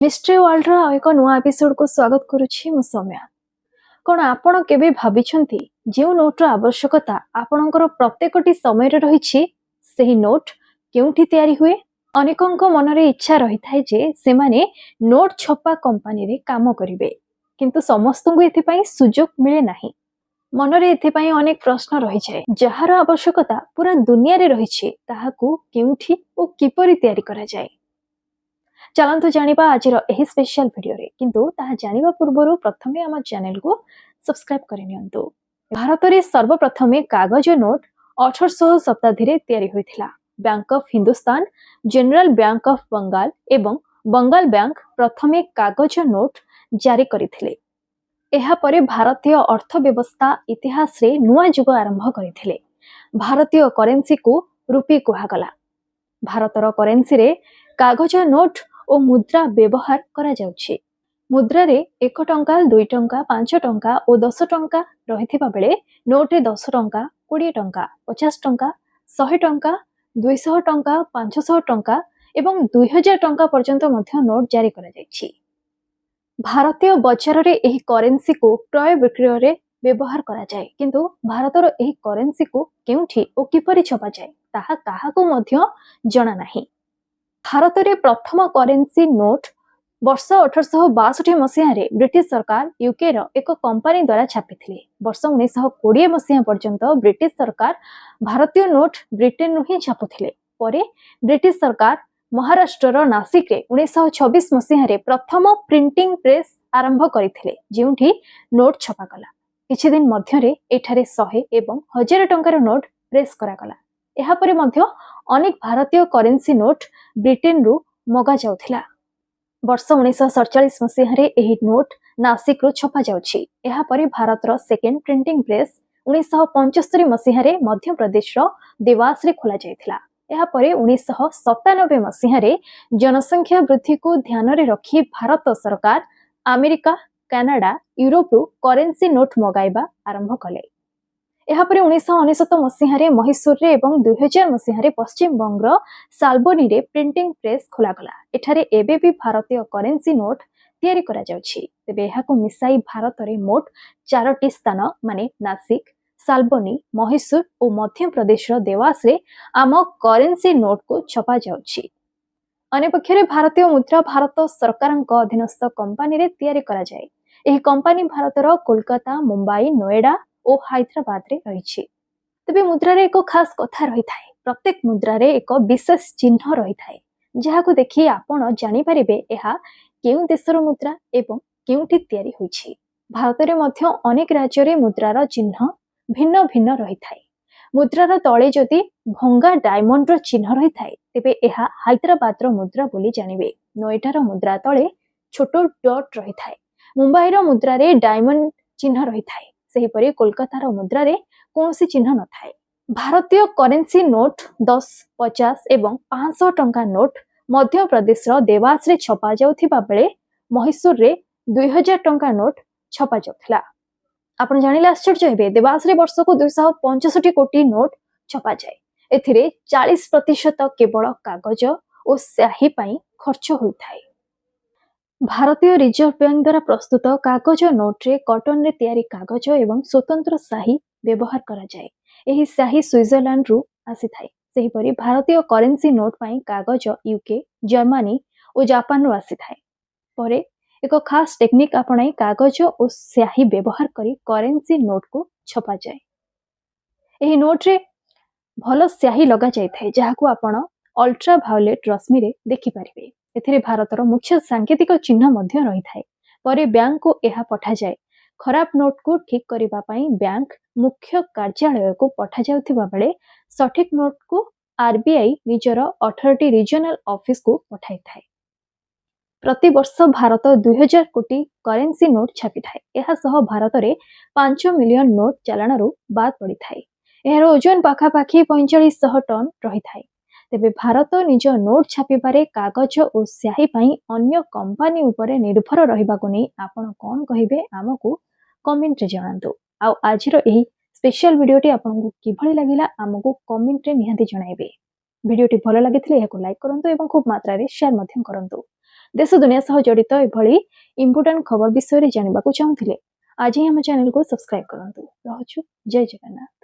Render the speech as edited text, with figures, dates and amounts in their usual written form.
Mystery world रो एक नुआ episode को स्वागत करुछि मु सौम्या। कोन आपण केबे भाबिछंती जे नोट रो आवश्यकता आपणकर प्रत्येकटी समय रे रहिछि सेही नोट केउठी तयारी हुए। अनेकंक मनरे इच्छा रही थाए जे से माने नोट छपा कंपनी रे काम करिवे, किंतु समस्तଙ୍କୁ एथि पई सुजोग मिले नाही। मनरे एथि पई अनेक प्रश्न रहि जाय, जहार आवश्यकता पूरा दुनिया रे रहिछि ताहाकू केउठी ओ किपरि तयारी करा जाय। चलंतु जानिबा आजिर एही स्पेशल वीडियो रे, किंतु ताहा जानिबा पूर्वरु प्रथमे आम चैनल को सब्सक्राइब करि नियंतु। भारत रे सर्वप्रथमे कागज नोट 1800 शताब्दी रे तयारी होइथिला। Bank of Hindustan, general bank of Bengal एवं बंगाल बैंक प्रथमे कागज नोट जारी करिथिले। एहा परे भारतीय अर्थव्यवस्था इतिहास रे नुआ जुग आरंभ करिथिले। भारतीय करेंसी को रुपी कुहागला। भारतर करेंसी रे कागज नोट ओ मुद्रा व्यवहार करा जाउछि। मुद्रा रे 1 टंका, 2 टंका, 5 टंका और 10 टंका रहिथिबा बेले नोट रे 10 टंका, 20 टंका, 50 टंका, 100 टंका, 200 टंका, 500 टंका एवं 2000 टंका पर्यंत मध्य नोट जारी करा जाइछि। भारतीय बजार रे एही करेंसी को क्रय विक्रय रे व्यवहार करा जाय, किंतु भारतर एही करेंसी को केउठी ओ किपरि छपा जाय ताहा काहाको मध्य जणा नाही। भारत रे प्रथम करेंसी नोट वर्ष 1862 मसीह रे ब्रिटिश सरकार यूके रो एक कंपनी द्वारा छापिथिले। वर्ष 1920 मसीह पर्यंत ब्रिटिश सरकार भारतीय नोट ब्रिटेन नु ही छापुथिले। परे ब्रिटिश सरकार महाराष्ट्र रो नासिक रे 1926 मसीह रे प्रथम प्रिंटिंग प्रेस आरंभ करिथिले, जेउठी नोट छपा कला। किछि दिन मध्य रे एठारे 100 एवं 1000 टंकार नोट प्रेस करा कला। एहा परे मध्य अनेक भारतीय करेंसी नोट ब्रिटेन रु मगा जाउथिला। वर्ष 1947 मसीह रे एही नोट नासिक रु छपा जाउछि। एहा परे भारत रो सेकेंड प्रिंटिंग प्रेस 1975 मसीह रे मध्य प्रदेश रो देवास रे खोला जायथिला। एहा परे 1997 मसीह रे जनसंख्या वृद्धि को ध्यान रे रखी भारत सरकार अमेरिका, कनाडा, यूरोप रु करेंसी नोट मगाइबा आरंभ कले। एहा परे 1999 मसीह रे मैसूर रे एवं 2000 मसीह रे पश्चिम बंग रो साल्बोनी रे प्रिंटिंग प्रेस खोला गला। एठारे एबे भी भारतीय करेंसी नोट तयारी करा जाउछि। तेबे एहा को मिसाई भारत रे मोट 4टी स्थान माने नासिक, साल्बोनी, मैसूर और मध्य प्रदेश रो देवास रे आम करेंसी नोट को छपा जाउछि। अन्य पक्षरे भारतीय मुद्रा भारत सरकारक अधीनस्थ कंपनी रे तयारी करा जाय। एही कंपनी भारतर कोलकाता, मुंबई, नोएडा और हैदराबाद रे रहिछि। तबे मुद्रा रे एक खास कथा रही थाए। प्रत्येक मुद्रा रे एक विशेष चिन्ह रही थाए, जहाको देखि आपण जानि परिबे एहा केउ देशर मुद्रा एवं केउठी तयारी होइछि। भारत रे मध्य अनेक राज्य रे मुद्रार चिन्ह भिन्न भिन्न रही थाए। मुद्रार तळे जदि भंगा डायमंड रो चिन्ह रही थाए, तेबे एहा हैदराबाद रो मुद्रा बोली जानिबे। नोएडा रो मुद्रा तळे छोटो डॉट रही थाए। मुंबई रो मुद्रा रे डायमंड चिन्ह रही थाए। सही परि कोलकाता रो मुद्रा रे कोनोसी चिन्ह न थाए। भारतीय करेंसी नोट 10, 50 एवं 500 टंका नोट मध्य प्रदेश रो देवास रे छपा जाउथिबा बेले मैसूर रे 2000 टंका नोट छपा जाउथला। आपण जानिले आश्चर्य हेबे, देवास रे वर्ष को 265 कोटी नोट छपा जाय। एथिरे 40% केवल कागज और स्याही पई खर्च होई थाए। भारतीय रिजर्व बैंक द्वारा प्रस्तुत कागज नोट रे कॉटन रे तयारी कागज एवं स्वतंत्र शाही व्यवहार करा जाय। एही शाही स्विट्जरलैंड रु आसी थाए। सेही परि भारतीय करेंसी नोट पई कागज यूके, जर्मनी और जापान रु आसी थाए। परे एक खास टेक्निक आपणाई कागज और स्याही व्यवहार करी करेंसी नोट को छपा जाय। एही नोट रे भलो स्याही लगा जाय थाए, जहाकू आपण अल्ट्रा वायोलेट रश्मि रे देखि परिबे। एथिरे भारतर मुख्य सांकेतिक चिन्ह मध्य रही थाए। परे बैंक को एहा पठा जाय। खराब नोट को ठीक करिबा पई बैंक मुख्य कार्यालय को पठा जाउथिबा बेले सठिक नोट को आरबीआई निजर 18टी रीजनल ऑफिस को पठाई थाए। प्रति वर्ष भारत 2000 कोटी करेंसी नोट छापी थाए। एहा सह भारत रे 5 मिलियन नोट चालाण रु बाद पड़ी थाए। एहर ओजन पाखापाखि 4500 टन रही थाए। तेबे भारत निज नोट छापिबारे कागज और स्याही पई अन्य कंपनी उपरे निर्भर रहिबाको नै आपण कोन कहिबे आमको कमेंट रे जणांतु। आ आजिरो एही स्पेशल वीडियोटी आपनको किभଳି लागिला आमको कमेंट रे निहाती जणाइबे। वीडियोटी भलो लागिथिले याको लाइक करंतु एवं खूब मात्रा रे शेयर मध्यम करंतु। देश दुनिया सह जड़ित एभली इंपोर्टेंट खबर विषय जानवा चाहूले आज ही आम चैनल को सब्सक्राइब करंतु। रहुछु जय जगन्नाथ।